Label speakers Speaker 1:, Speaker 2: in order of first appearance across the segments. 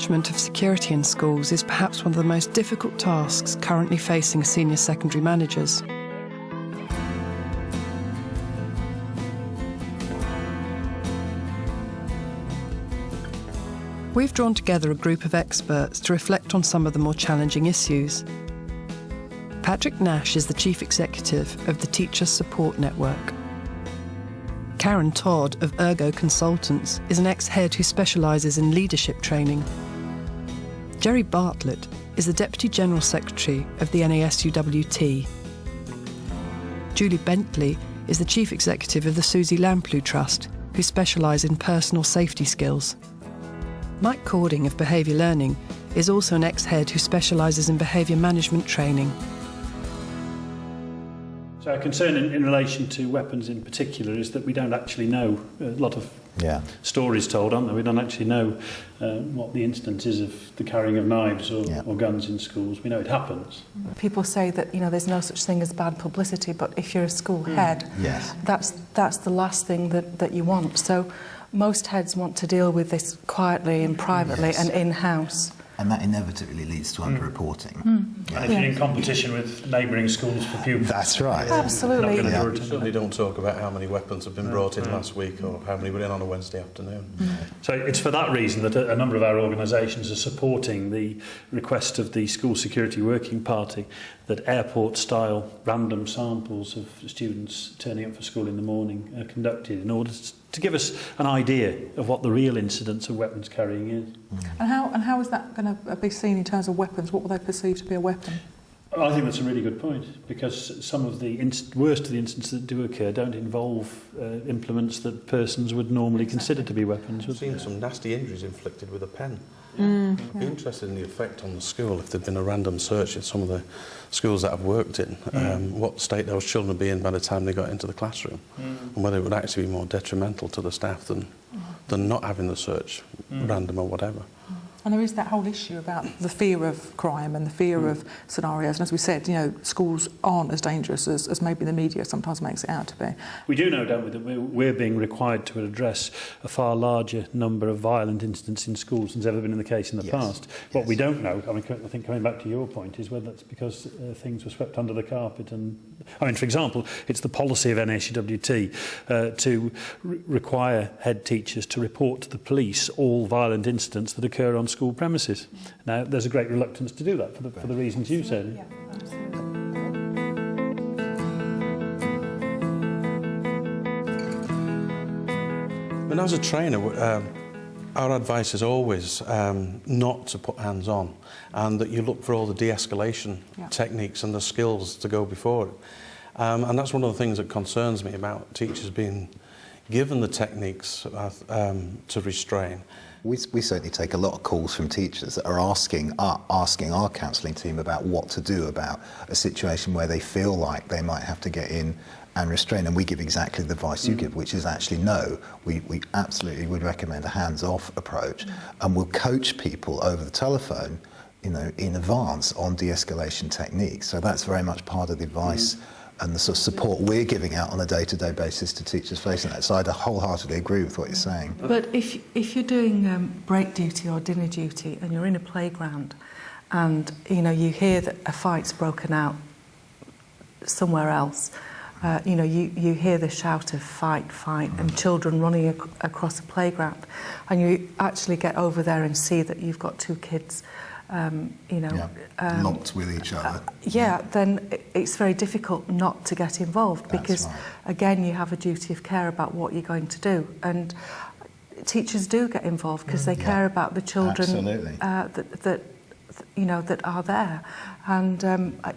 Speaker 1: management of security in schools is perhaps one of the most difficult tasks currently facing senior secondary managers. We've drawn together a group of experts to reflect on some of the more challenging issues. Patrick Nash is the Chief Executive of the Teacher Support Network. Karen Todd of Ergo Consultants is an ex-head who specialises in leadership training. Jerry Bartlett is the Deputy General Secretary of the NASUWT. Julie Bentley is the Chief Executive of the Susie Lamplugh Trust, who specialise in personal safety skills. Mike Cording of Behaviour Learning is also an ex-head who specialises in behaviour management training.
Speaker 2: So our concern in relation to weapons in particular is that we don't actually know. A lot of stories told, aren't there? We don't actually know what the incidence is of the carrying of knives or guns in schools. We know it happens.
Speaker 3: People say that, you know, there's no such thing as bad publicity, but if you're a school head, that's the last thing that you want. So most heads want to deal with this quietly and privately and in-house.
Speaker 4: And that inevitably leads to underreporting.
Speaker 2: And if you're in competition with neighbouring schools for pupils.
Speaker 4: That's right.
Speaker 3: Absolutely.
Speaker 5: We certainly don't talk about how many weapons have been brought in last week or how many were in on a Wednesday afternoon.
Speaker 2: So it's for that reason that a number of our organisations are supporting the request of the School Security Working Party that airport-style random samples of students turning up for school in the morning are conducted in order to give us an idea of what the real incidence of weapons carrying is.
Speaker 6: And how is that going to be seen in terms of weapons? What will they perceive to be a weapon?
Speaker 2: I think that's a really good point, because some of the worst of the incidents that do occur don't involve implements that persons would normally consider to be weapons.
Speaker 5: I've seen some nasty injuries inflicted with a pen. I'd be interested in the effect on the school if there'd been a random search in some of the schools that I've worked in, what state those children would be in by the time they got into the classroom, and whether it would actually be more detrimental to the staff than not having the search random or whatever.
Speaker 6: And there is that whole issue about the fear of crime and the fear of scenarios. And as we said, you know, schools aren't as dangerous as maybe the media sometimes makes it out to be.
Speaker 2: We do know, don't we, that we're being required to address a far larger number of violent incidents in schools than has ever been in the case in the past. What we don't know, I think coming back to your point, is whether that's because things were swept under the carpet. And I mean, for example, it's the policy of NASUWT to require head teachers to report to the police all violent incidents that occur on school premises. Now, there's a great reluctance to do that for the reasons you said.
Speaker 3: Yeah, absolutely.
Speaker 5: And as a trainer, our advice is always not to put hands on, and that you look for all the de-escalation techniques and the skills to go before it. And that's one of the things that concerns me about teachers being given the techniques to restrain.
Speaker 4: We certainly take a lot of calls from teachers that are asking our counselling team about what to do about a situation where they feel like they might have to get in and restrain, and we give exactly the advice you give, which is actually no. We absolutely would recommend a hands-off approach, and we'll coach people over the telephone, you know, in advance on de-escalation techniques. So that's very much part of the advice and the sort of support we're giving out on a day-to-day basis to teachers facing that. So I wholeheartedly agree with what you're saying.
Speaker 3: But if you're doing break duty or dinner duty and you're in a playground and, you know, you hear that a fight's broken out somewhere else, you know, you hear the shout of fight, and children running across a playground, and you actually get over there and see that you've got two kids you know,
Speaker 4: locked with each other.
Speaker 3: Then it's very difficult not to get involved, because again, you have a duty of care about what you're going to do, and teachers do get involved because they care about the children that you know, that are there, and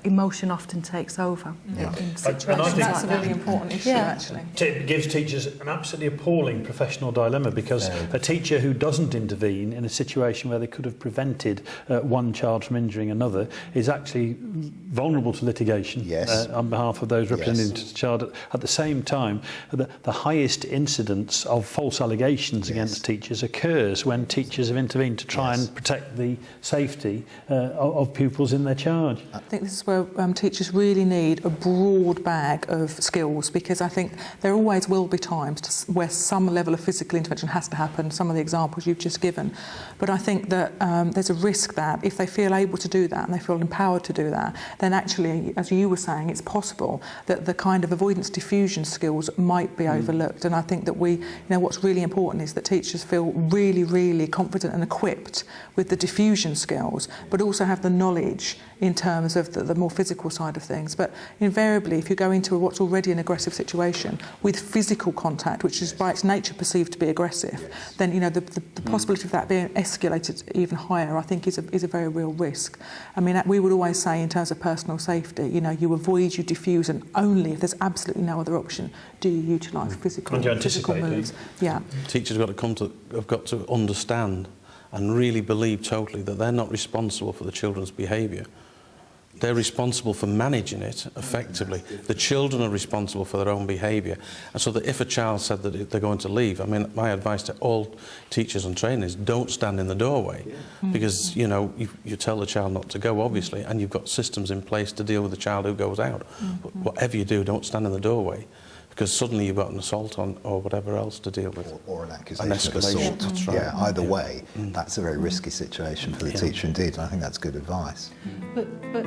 Speaker 3: emotion often takes over in situations
Speaker 2: and I think
Speaker 6: that's a really important issue, actually.
Speaker 2: It gives teachers an absolutely appalling professional dilemma, because a teacher who doesn't intervene in a situation where they could have prevented one child from injuring another is actually vulnerable to litigation on behalf of those representing the child. At the same time, the highest incidence of false allegations against teachers occurs when teachers have intervened to try and protect the safety of pupils in their charge.
Speaker 6: I think this is where teachers really need a broad bag of skills, because I think there always will be times where some level of physical intervention has to happen, some of the examples you've just given. But I think that there's a risk that if they feel able to do that and they feel empowered to do that, then actually, as you were saying, it's possible that the kind of avoidance diffusion skills might be overlooked. And I think that what's really important is that teachers feel really, really confident and equipped with the diffusion skills, but also have the knowledge in terms of the more physical side of things. But invariably, if you go into what's already an aggressive situation with physical contact, which is by its nature perceived to be aggressive, then the possibility of that being escalated even higher, I think, is a very real risk. I mean, we would always say in terms of personal safety, you avoid, you diffuse, and only if there's absolutely no other option do you utilise physical moves. Yeah.
Speaker 5: Teachers have got to understand and really believe totally that they're not responsible for the children's behaviour. They're responsible for managing it effectively. The children are responsible for their own behaviour. And so that if a child said that they're going to leave, I mean, my advice to all teachers and trainers, don't stand in the doorway. Because, you tell the child not to go, obviously, and you've got systems in place to deal with the child who goes out. But whatever you do, don't stand in the doorway, because suddenly you've got an assault on or whatever else to deal with.
Speaker 4: Or an accusation of assault.
Speaker 5: That's right.
Speaker 4: Yeah, either way, that's a very risky situation for the teacher indeed, and I think that's good advice.
Speaker 3: But for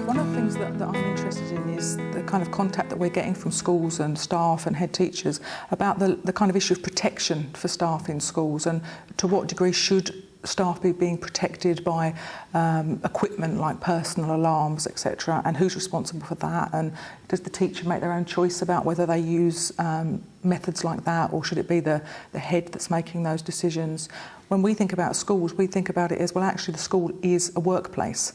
Speaker 6: one of the things that I'm interested in is the kind of contact that we're getting from schools and staff and head teachers about the kind of issue of protection for staff in schools, and to what degree should staff be being protected by equipment like personal alarms, etc., and who's responsible for that, and does the teacher make their own choice about whether they use methods like that, or should it be the head that's making those decisions? When we think about schools, we think about it as, well, actually the school is a workplace,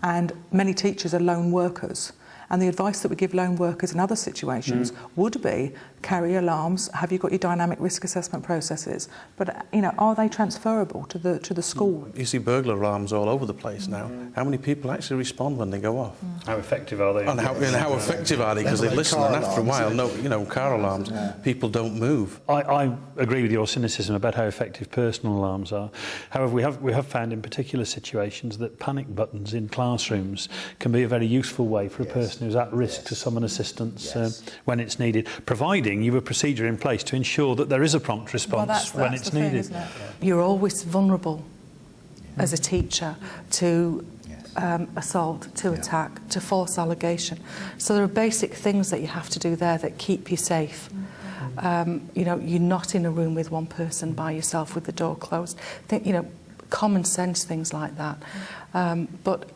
Speaker 6: and many teachers are lone workers. And the advice that we give lone workers in other situations would be carry alarms, have you got your dynamic risk assessment processes, but are they transferable to the school?
Speaker 5: You see burglar alarms all over the place now. How many people actually respond when they go off?
Speaker 2: How effective are they?
Speaker 5: And how effective are they? Because they listen, and after a while, car alarms, people don't move.
Speaker 2: I agree with your cynicism about how effective personal alarms are. However, we have found in particular situations that panic buttons in classrooms can be a very useful way for a person who's at risk to summon assistance when it's needed, providing you have a procedure in place to ensure that there is a prompt response when it's needed.
Speaker 6: Isn't it?
Speaker 3: You're always vulnerable as a teacher to assault, to attack, to false allegation. So there are basic things that you have to do there that keep you safe. You're not in a room with one person by yourself with the door closed. Common sense things like that. But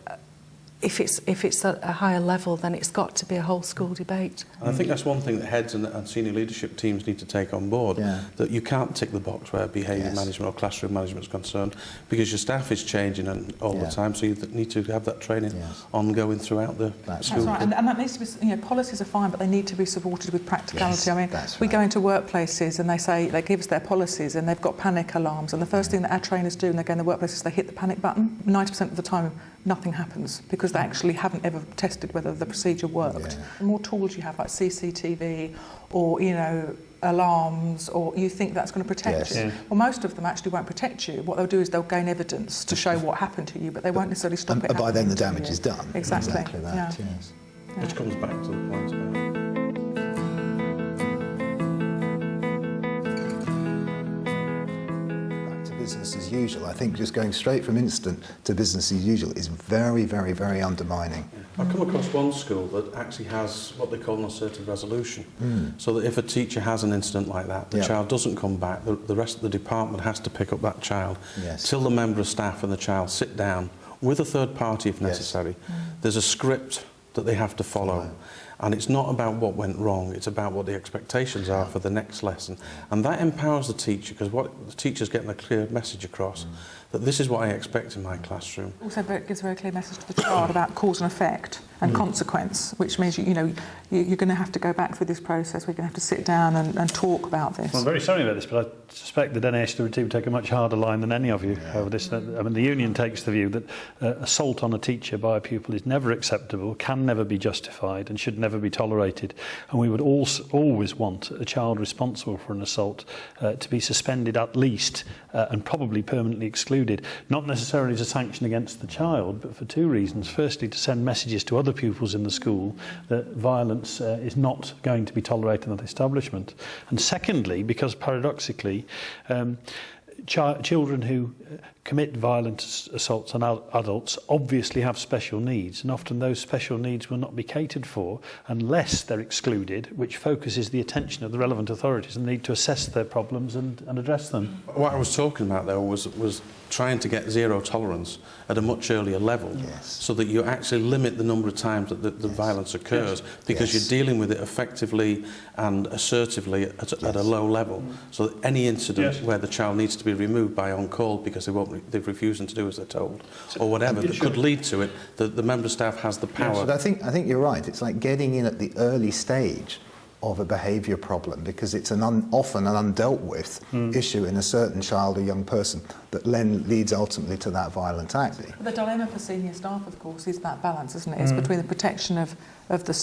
Speaker 3: if it's at a higher level, then it's got to be a whole school debate.
Speaker 5: And I think that's one thing that heads and senior leadership teams need to take on board, that you can't tick the box where behaviour management or classroom management is concerned, because your staff is changing all the time, so you need to have that training ongoing throughout the school.
Speaker 6: That's right, and that needs to be, policies are fine, but they need to be supported with practicality. I mean, we go into workplaces and they give us their policies and they've got panic alarms, and the first thing that our trainers do when they go in the workplace is they hit the panic button. 90% of the time, nothing happens, because they actually haven't ever tested whether the procedure worked. The more tools you have, like CCTV or, alarms, or you think that's going to protect you. Well, most of them actually won't protect you. What they'll do is they'll gain evidence to show what happened to you, but they won't necessarily stop it.
Speaker 4: And by then the damage is done.
Speaker 6: Exactly
Speaker 4: that, yes.
Speaker 5: Which comes back to the point about
Speaker 4: business as usual. I think just going straight from incident to business as usual is very, very, very undermining.
Speaker 5: I've come across one school that actually has what they call an assertive resolution. So that if a teacher has an incident like that, the child doesn't come back, the rest of the department has to pick up that child till the member of staff and the child sit down with a third party if necessary. There's a script that they have to follow. And it's not about what went wrong, it's about what the expectations are for the next lesson. And that empowers the teacher, because what the teacher's getting a clear message across, that this is what I expect in my classroom.
Speaker 6: Also gives a very clear message to the child about cause and effect and consequence, which means you're going to have to go back through this process. We're going to have to sit down and talk about this.
Speaker 2: Well, I'm very sorry about this, but I suspect the NASW team take a much harder line than any of you over this. I mean, the union takes the view that assault on a teacher by a pupil is never acceptable, can never be justified, and should never never be tolerated. And we would also always want a child responsible for an assault to be suspended at least and probably permanently excluded, not necessarily as a sanction against the child, but for two reasons. Firstly, to send messages to other pupils in the school that violence is not going to be tolerated in that establishment. And secondly, because paradoxically, children who commit violent assaults on adults obviously have special needs, and often those special needs will not be catered for unless they're excluded, which focuses the attention of the relevant authorities and need to assess their problems and address them.
Speaker 5: What I was talking about though was trying to get zero tolerance at a much earlier level, so that you actually limit the number of times that the violence occurs, because you're dealing with it effectively and assertively at a low level, so that any incident where the child needs to be removed by on-call because they've refused to do as they're told, or whatever that could lead to it, the member staff has the power.
Speaker 4: But I think you're right. It's like getting in at the early stage of a behaviour problem, because it's often an undealt with issue in a certain child or young person that then leads ultimately to that violent act.
Speaker 6: The dilemma for senior staff, of course, is that balance, isn't it? It's between the protection of the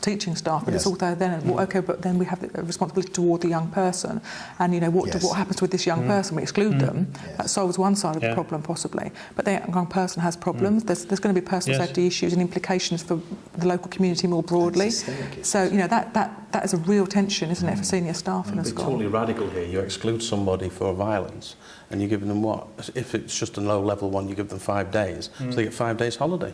Speaker 6: teaching staff, but it's also then, well, okay, but then we have the responsibility toward the young person, and what happens with this young person? We exclude them. That solves one side of the problem possibly, but the young person has problems. There's going to be personal safety issues and implications for the local community more broadly. So that is a real tension, isn't it, for senior staff in a school?
Speaker 5: It's totally radical here. You exclude somebody for violence, and you're giving them what? If it's just a low-level one, you give them 5 days, so they get 5 days holiday.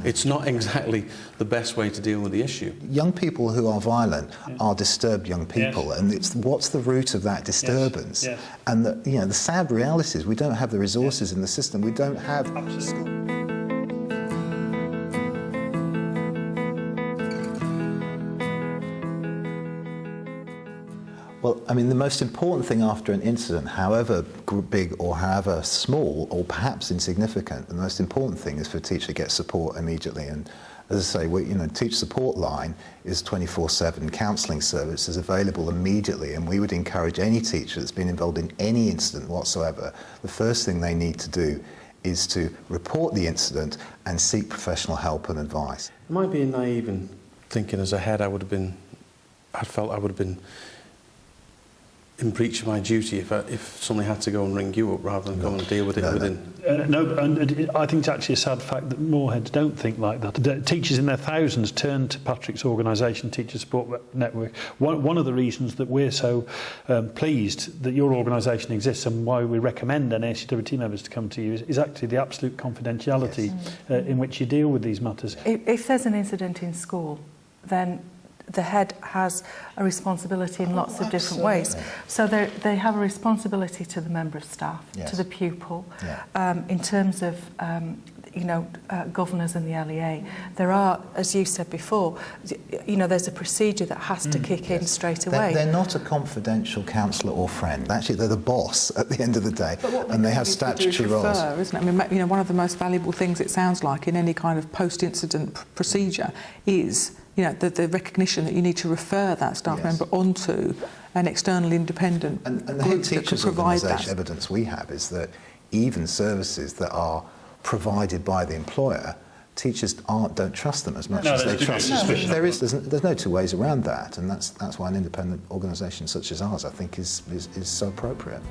Speaker 5: It's not exactly the best way to deal with the issue.
Speaker 4: Young people who are violent are disturbed young people, and it's what's the root of that disturbance? And the sad reality is we don't have the resources in the system. We don't have. Well, I mean, the most important thing after an incident, however big or however small or perhaps insignificant, the most important thing is for a teacher to get support immediately. And as I say, Teacher Support Line is 24/7 counselling service is available immediately, and we would encourage any teacher that's been involved in any incident whatsoever, the first thing they need to do is to report the incident and seek professional help and advice.
Speaker 5: Am I being naive in thinking as a head I felt I would have been in breach of my duty if somebody had to go and ring you up rather than go and deal with it within?
Speaker 2: No, and I think it's actually a sad fact that more heads don't think like that. The teachers in their thousands turn to Patrick's organisation, Teacher Support Network. One of the reasons that we're so pleased that your organisation exists and why we recommend NASCWT members to come to you is actually the absolute confidentiality in which you deal with these matters.
Speaker 3: If there's an incident in school, then the head has a responsibility in lots of different ways. So they have a responsibility to the member of staff, to the pupil, in terms of governors and the LEA. There are, as you said before, there's a procedure that has to kick in straight away.
Speaker 4: They're not a confidential counsellor or friend. Actually, they're the boss at the end of the day, and they have statutory roles.
Speaker 6: Isn't it? I mean, one of the most valuable things it sounds like in any kind of post-incident procedure is the recognition that you need to refer that staff member onto an external independent
Speaker 4: and the
Speaker 6: group
Speaker 4: head teachers
Speaker 6: that provide that.
Speaker 4: Evidence we have is that even services that are provided by the employer, teachers don't trust them as much as they trust. There's no two ways around that, and that's why an independent organisation such as ours, I think, is so appropriate.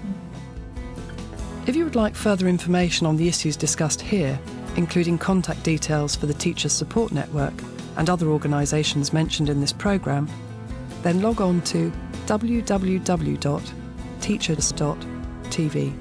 Speaker 1: If you would like further information on the issues discussed here, including contact details for the Teachers Support Network and other organisations mentioned in this programme, then log on to www.teachers.tv.